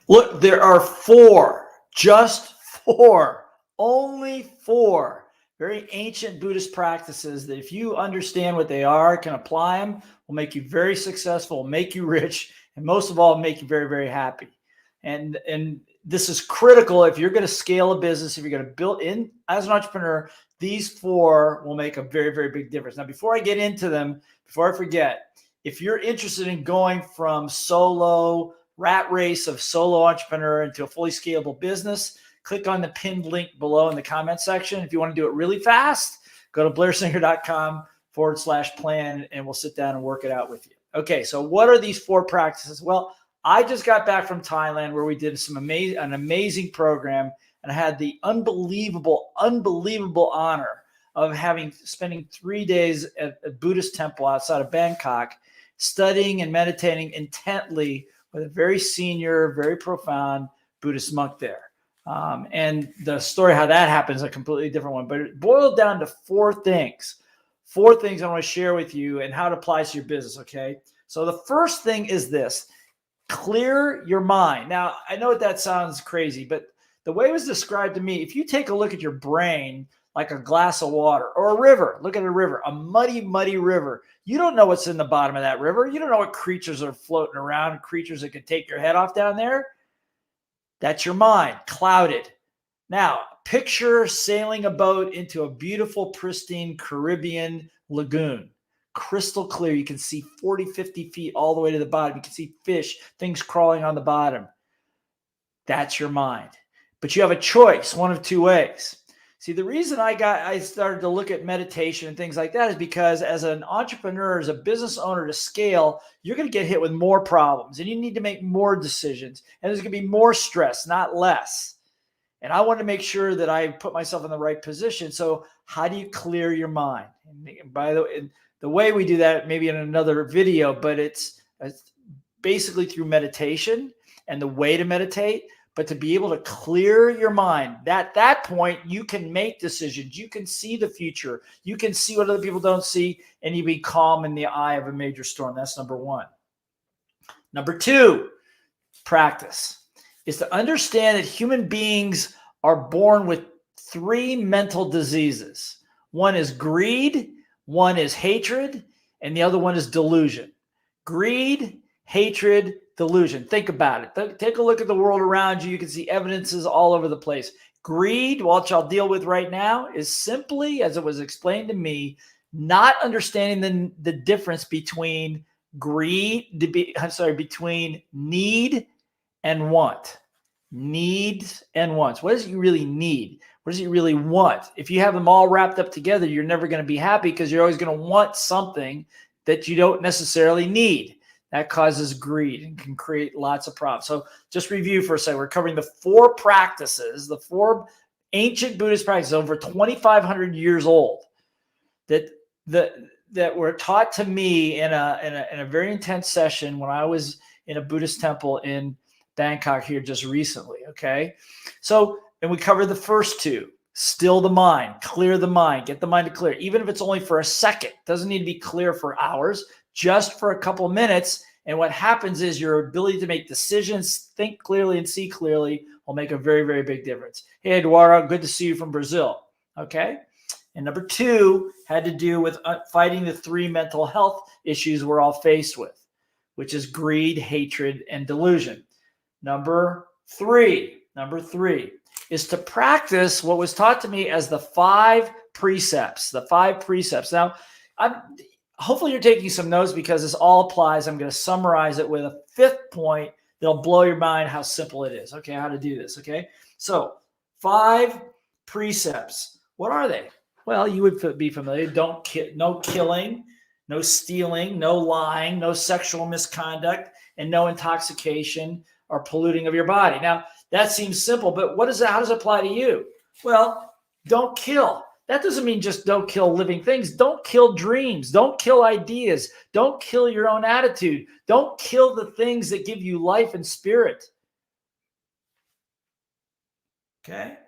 Look, there are four, just four, only four very ancient Buddhist practices that if you understand what they are, can apply them, will make you very successful, make you rich, and most of all, make you very, very happy. And this is critical if you're going to scale a business, if you're going to build in as an entrepreneur, these four will make a very, very big difference. Now, before I get into them, before I forget, if you're interested in going from solo rat race of solo entrepreneur into a fully scalable business, click on the pinned link below in the comment section. If you want to do it really fast, go to blairsinger.com/plan and we'll sit down and work it out with you. Okay, so what are these four practices? Well, I just got back from Thailand where we did an amazing program, and I had the unbelievable honor of spending 3 days at a Buddhist temple outside of Bangkok, studying and meditating intently with a very senior, very profound Buddhist monk there. And the story how that happens is a completely different one, but it boiled down to four things I want to share with you and how it applies to your business. Okay. So the first thing is this: clear your mind. Now, I know that sounds crazy, but the way it was described to me, if you take a look at your brain like a glass of water or a river, look at a river, a muddy, muddy river. You don't know what's in the bottom of that river. You don't know what creatures are floating around, creatures that could take your head off down there. That's your mind, clouded. Now, picture sailing a boat into a beautiful, pristine Caribbean lagoon. Crystal clear. You can see 40, 50 feet all the way to the bottom. You can see fish, things crawling on the bottom. That's your mind. But you have a choice, one of two ways. See, the reason I started to look at meditation and things like that is because as an entrepreneur, as a business owner to scale, you're going to get hit with more problems and you need to make more decisions. And there's going to be more stress, not less. And I want to make sure that I put myself in the right position. So how do you clear your mind? And by the way we do that, maybe in another video, but it's basically through meditation and the way to meditate. But to be able to clear your mind, at that point, you can make decisions. You can see the future. You can see what other people don't see, and you be calm in the eye of a major storm. That's number one. Number two, practice, is to understand that human beings are born with three mental diseases. One is greed, one is hatred, and the other one is delusion. Greed, hatred, delusion. Think about it. Take a look at the world around you. You can see evidences all over the place. Greed, which I'll deal with right now, is simply, as it was explained to me, not understanding the difference between between need and want. Needs and wants. What does it really need? What does it really want? If you have them all wrapped up together, you're never going to be happy because you're always going to want something that you don't necessarily need. That causes greed and can create lots of problems. So just review for a second. We're covering the four practices, the four ancient Buddhist practices over 2,500 years old that were taught to me in a very intense session when I was in a Buddhist temple in Bangkok here just recently. Okay. So, and we covered the first two: still the mind, clear the mind, get the mind to clear, even if it's only for a second. It doesn't need to be clear for hours, just for a couple minutes. And what happens is your ability to make decisions, think clearly and see clearly will make a very, very big difference. Hey, Eduardo, good to see you from Brazil. Okay. And number two had to do with fighting the three mental health issues we're all faced with, which is greed, hatred, and delusion. Number three is to practice what was taught to me as the 5 precepts. Now, hopefully you're taking some notes because this all applies. I'm going to summarize it with a 5th point that'll blow your mind how simple it is. Okay, how to do this. Okay, so 5 precepts. What are they? Well, you would be familiar. No killing, no stealing, no lying, no sexual misconduct, and no intoxication or polluting of your body. Now, that seems simple, but how does it apply to you? Well, don't kill. That doesn't mean just don't kill living things. Don't kill dreams. Don't kill ideas. Don't kill your own attitude. Don't kill the things that give you life and spirit. Okay?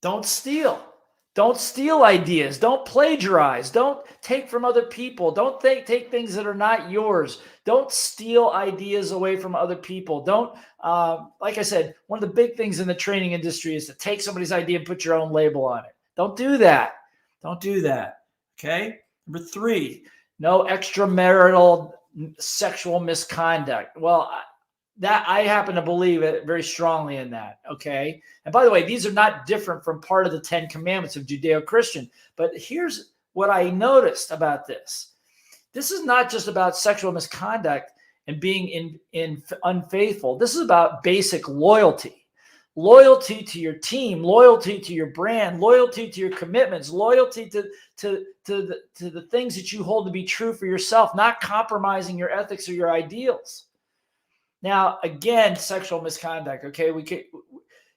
Don't steal. Don't steal ideas. Don't plagiarize. Don't take from other people. Don't take things that are not yours. Don't steal ideas away from other people. Don't, like I said, one of the big things in the training industry is to take somebody's idea and put your own label on it. Don't do that. Don't do that. Okay. Number 3, no extramarital sexual misconduct. Well, that I happen to believe it very strongly in that. Okay. And by the way, these are not different from part of the 10 commandments of Judeo-Christian, but here's what I noticed about this. This is not just about sexual misconduct and being unfaithful. This is about basic loyalty. Loyalty to your team, loyalty to your brand, loyalty to your commitments, loyalty to the things that you hold to be true for yourself, not compromising your ethics or your ideals. Now, again, sexual misconduct, okay,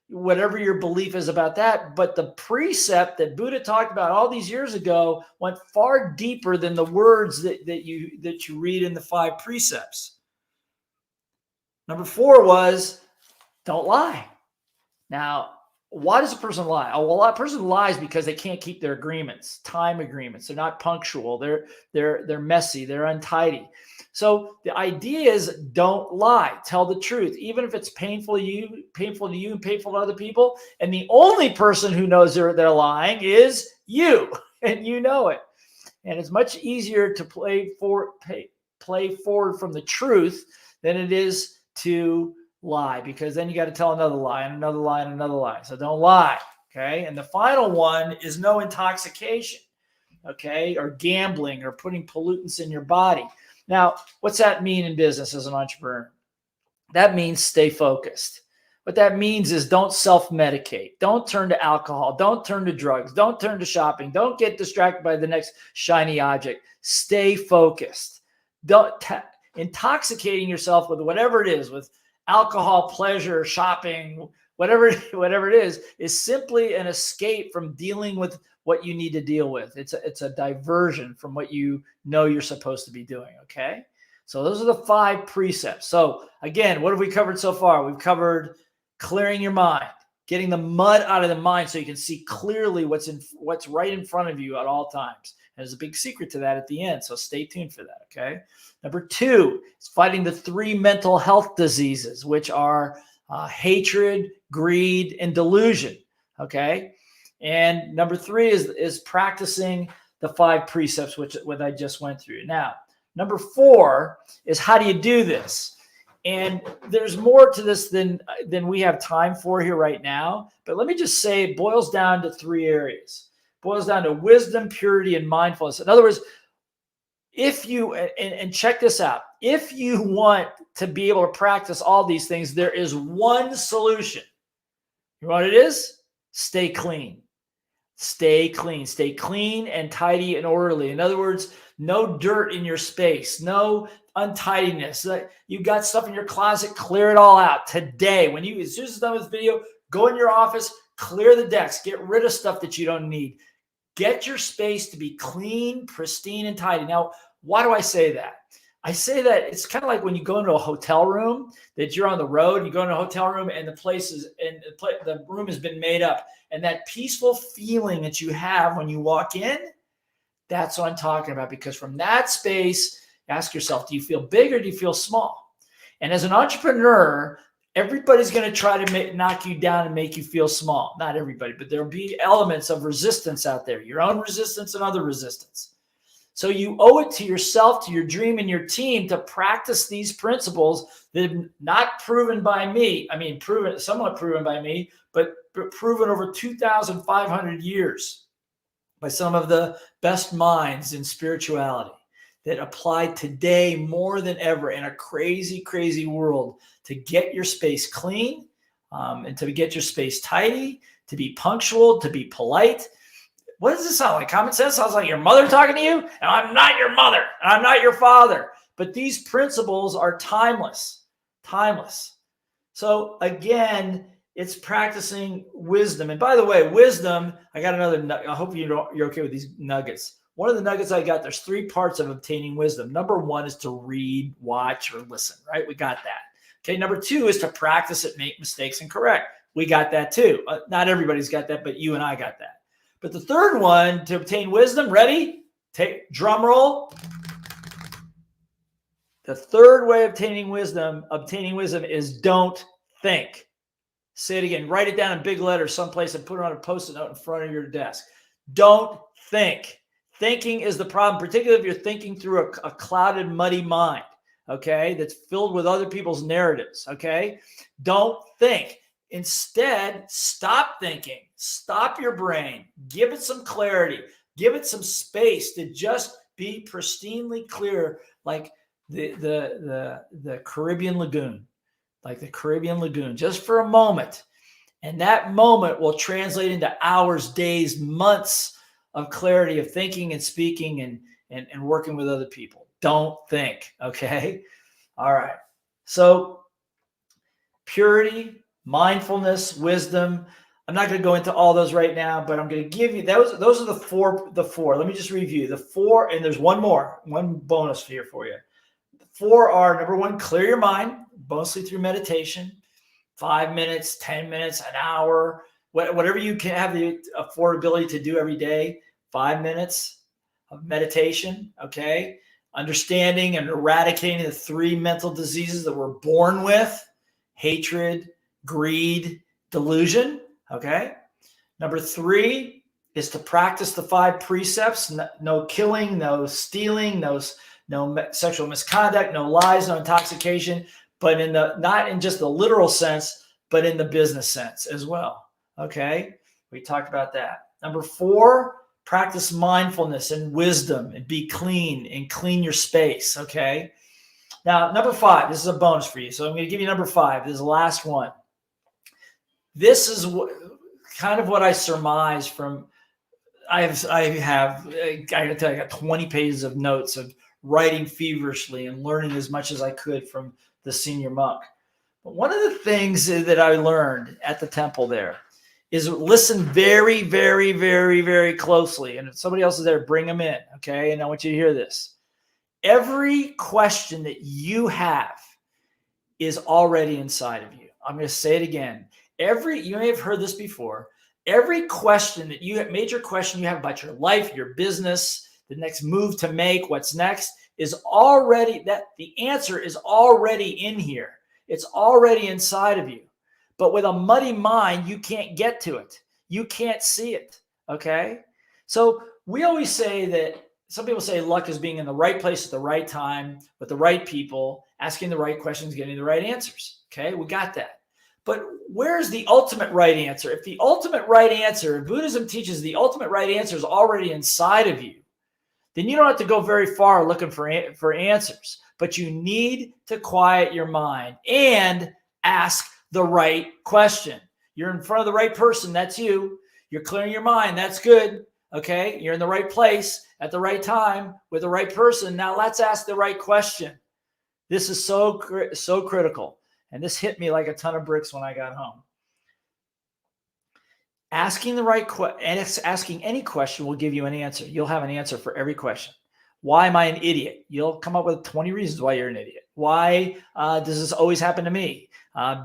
whatever your belief is about that, but the precept that Buddha talked about all these years ago went far deeper than the words that you read in the 5 precepts. Number 4 was, don't lie. Now, why does a person lie? Oh, well, a person lies because they can't keep their agreements, time agreements. They're not punctual. They're messy. They're untidy. So the idea is don't lie. Tell the truth, even if it's painful to you and painful to other people. And the only person who knows they're lying is you, and you know it. And it's much easier to play forward from the truth than it is to lie, because then you got to tell another lie and another lie and another lie. So don't lie. Okay. And the final one is no intoxication. Okay. Or gambling or putting pollutants in your body. Now, what's that mean in business as an entrepreneur? That means stay focused. What that means is don't self-medicate. Don't turn to alcohol. Don't turn to drugs. Don't turn to shopping. Don't get distracted by the next shiny object. Stay focused. Intoxicating yourself with whatever it is, with alcohol, pleasure, shopping, whatever it is simply an escape from dealing with what you need to deal with. It's a diversion from what you know you're supposed to be doing. Okay. So those are the 5 precepts. So again, what have we covered so far? We've covered clearing your mind, getting the mud out of the mind so you can see clearly what's right in front of you at all times. And there's a big secret to that at the end. So stay tuned for that. Okay. Number 2 is fighting the 3 mental health diseases, which are hatred, greed, and delusion. Okay. And number 3 is practicing the 5 precepts, which I just went through. Now, number 4 is how do you do this? And there's more to this than we have time for here right now. But let me just say it boils down to 3 areas. It boils down to wisdom, purity, and mindfulness. In other words, if you, and check this out, if you want to be able to practice all these things, there is one solution. You know what it is? Stay clean. Stay clean. Stay clean and tidy and orderly. In other words, no dirt in your space, no untidiness. You got stuff in your closet, clear it all out today. As soon as it's done with this video, go in your office, clear the decks, get rid of stuff that you don't need. Get your space to be clean, pristine, and tidy. Now, why do I say that? I say that it's kind of like when you go into a hotel room, that you're on the road, you go into a hotel room and the room has been made up. And that peaceful feeling that you have when you walk in, that's what I'm talking about. Because from that space, ask yourself, do you feel big or do you feel small? And as an entrepreneur, everybody's going to try to knock you down and make you feel small. Not everybody, but there'll be elements of resistance out there, your own resistance and other resistance. So you owe it to yourself, to your dream, and your team to practice these principles that have not proven by me. I mean, somewhat proven by me, but proven over 2,500 years by some of the best minds in spirituality that apply today more than ever in a crazy, crazy world to get your space clean, and to get your space tidy, to be punctual, to be polite. What does this sound like? Common sense sounds like your mother talking to you, and I'm not your mother, and I'm not your father. But these principles are timeless, timeless. So again, it's practicing wisdom. And by the way, wisdom, I got another, I hope you're okay with these nuggets. One of the nuggets I got, there's 3 parts of obtaining wisdom. Number 1 is to read, watch, or listen, right? We got that. Okay, number 2 is to practice it, make mistakes, and correct. We got that too. Not everybody's got that, but you and I got that. But the third one, to obtain wisdom, ready? Take drum roll. The third way of obtaining wisdom is don't think. Say it again. Write it down in big letters someplace and put it on a Post-it note in front of your desk. Don't think. Thinking is the problem, particularly if you're thinking through a clouded, muddy mind, okay, that's filled with other people's narratives, okay? Don't think. Instead, stop thinking. Stop your brain. Give it some clarity. Give it some space to just be pristinely clear, like the Caribbean lagoon, just for a moment. And that moment will translate into hours, days, months of clarity of thinking and speaking and working with other people. Don't think, okay? All right. So purity, mindfulness, wisdom. I'm not going to go into all those right now, but I'm going to give you those are the four. Let me just review the four, and there's one bonus here for you. The four are: number one, clear your mind, mostly through meditation, 5 minutes, 10 minutes, an hour, whatever you can have the affordability to do every day. 5 minutes of meditation, okay? Understanding and eradicating the 3 mental diseases that we're born with: hatred, greed, delusion, okay? Number 3 is to practice the 5 precepts: no killing, no stealing, no sexual misconduct, no lies, no intoxication, but not in just the literal sense, but in the business sense as well, okay? We talked about that. Number 4, practice mindfulness and wisdom and be clean and clean your space, okay? Now, number 5, this is a bonus for you. So I'm going to give you number 5. This is the last one. This is kind of what I surmise from, I got 20 pages of notes of writing feverishly and learning as much as I could from the senior monk. But one of the things that I learned at the temple there is listen very, very, very, very closely. And if somebody else is there, bring them in, okay? And I want you to hear this. Every question that you have is already inside of you. I'm going to say it again. You may have heard this before. Every question that major question you have about your life, your business, the next move to make, what's next, the answer is already in here. It's already inside of you. But with a muddy mind, you can't get to it. You can't see it, okay? So we always say that, some people say luck is being in the right place at the right time with the right people, asking the right questions, getting the right answers, okay? We got that. But where's the ultimate right answer? If Buddhism teaches the ultimate right answer is already inside of you, then you don't have to go very far looking for answers. But you need to quiet your mind and ask the right question. You're in front of the right person. That's you. You're clearing your mind. That's good. Okay. You're in the right place at the right time with the right person. Now let's ask the right question. This is so critical. And this hit me like a ton of bricks when I got home. Asking the right asking any question will give you an answer. You'll have an answer for every question. Why am I an idiot? You'll come up with 20 reasons why you're an idiot. Why does this always happen to me?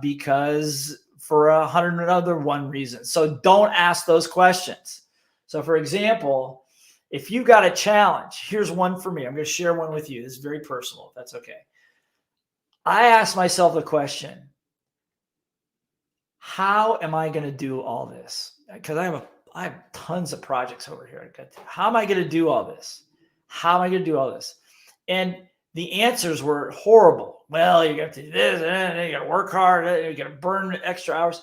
Because for 101 reasons. So don't ask those questions. So for example, if you got a challenge, here's one for me. I'm going to share one with you. This is very personal, if that's okay. I asked myself the question, how am I going to do all this? Because I have tons of projects over here. How am I going to do all this? How am I going to do all this? And the answers were horrible. Well, you got to do this, and you got to work hard, you got to burn extra hours.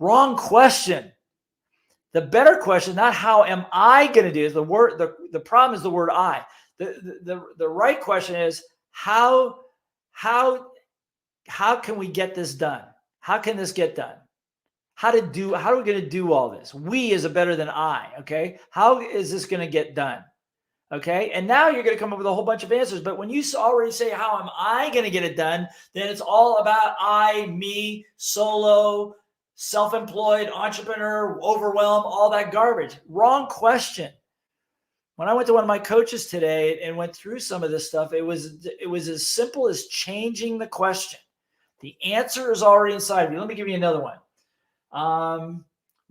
Wrong question. The better question, not how am I going to do this? The problem is the word I. The right question is how can we get this done? How can this get done? How are we going to do all this? We is a better than I, okay? How is this going to get done? Okay. And now you're going to come up with a whole bunch of answers. But when you already say, how am I going to get it done? Then it's all about I, me, solo, self-employed, entrepreneur, overwhelm, all that garbage. Wrong question. When I went to one of my coaches today and went through some of this stuff, it was as simple as changing the question. The answer is already inside of you. Let me give you another one.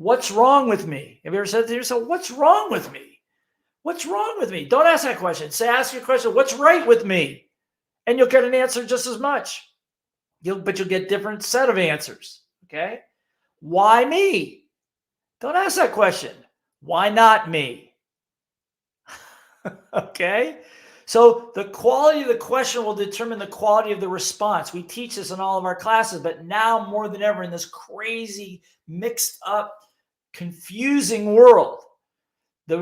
What's wrong with me? Have you ever said to yourself, what's wrong with me? What's wrong with me? Don't ask that question. Say, ask your question, what's right with me? And you'll get an answer just as much. But you'll get different set of answers. Okay. Why me? Don't ask that question. Why not me? Okay. So the quality of the question will determine the quality of the response. We teach this in all of our classes, but now more than ever in this crazy, mixed up, confusing world, the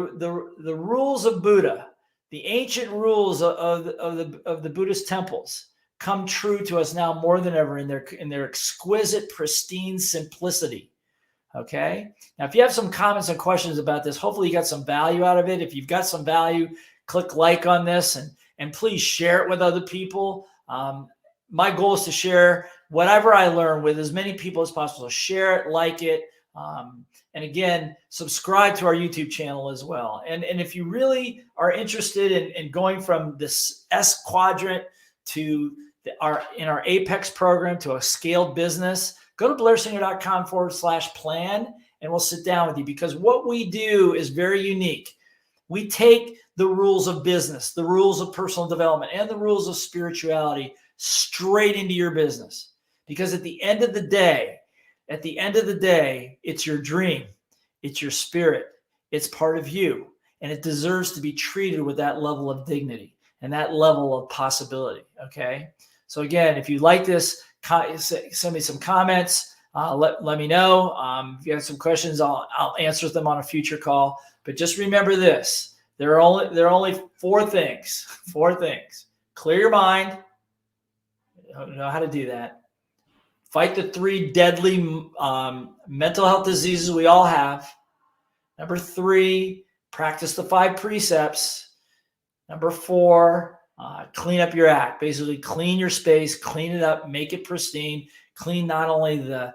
rules of Buddha, the ancient rules of the Buddhist temples come true to us now more than ever in their exquisite, pristine simplicity. Okay. Now, if you have some comments and questions about this, hopefully you got some value out of it. If you've got some value, click like on this and please share it with other people. My goal is to share whatever I learn with as many people as possible. So share it, like it. And again, subscribe to our YouTube channel as well. And if you really are interested in going from this S quadrant to our Apex program to a scaled business, go to blairsinger.com/plan and we'll sit down with you, because what we do is very unique. We take the rules of business, the rules of personal development, and the rules of spirituality straight into your business. Because at the end of the day, it's your dream, it's your spirit, it's part of you, and it deserves to be treated with that level of dignity and that level of possibility. Okay. So again, if you like this, send me some comments. Let me know. If you have some questions, I'll answer them on a future call. But just remember this: there are only four things. Four things. Clear your mind. You know how to do that. Fight the 3 deadly mental health diseases we all have. Number 3, practice the 5 precepts. Number 4, clean up your act. Basically, clean your space, clean it up, make it pristine. Clean not only the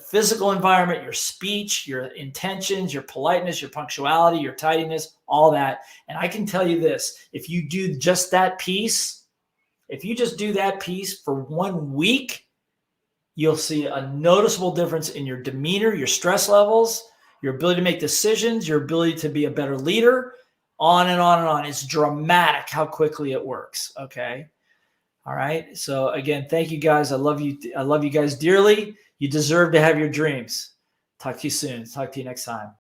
physical environment, your speech, your intentions, your politeness, your punctuality, your tidiness, all that. And I can tell you this: if you do just that piece, if you just do that piece for 1 week, you'll see a noticeable difference in your demeanor, your stress levels, your ability to make decisions, your ability to be a better leader, on and on and on. It's dramatic how quickly it works. Okay. All right. So again, thank you guys. I love you. I love you guys dearly. You deserve to have your dreams. Talk to you soon. Talk to you next time.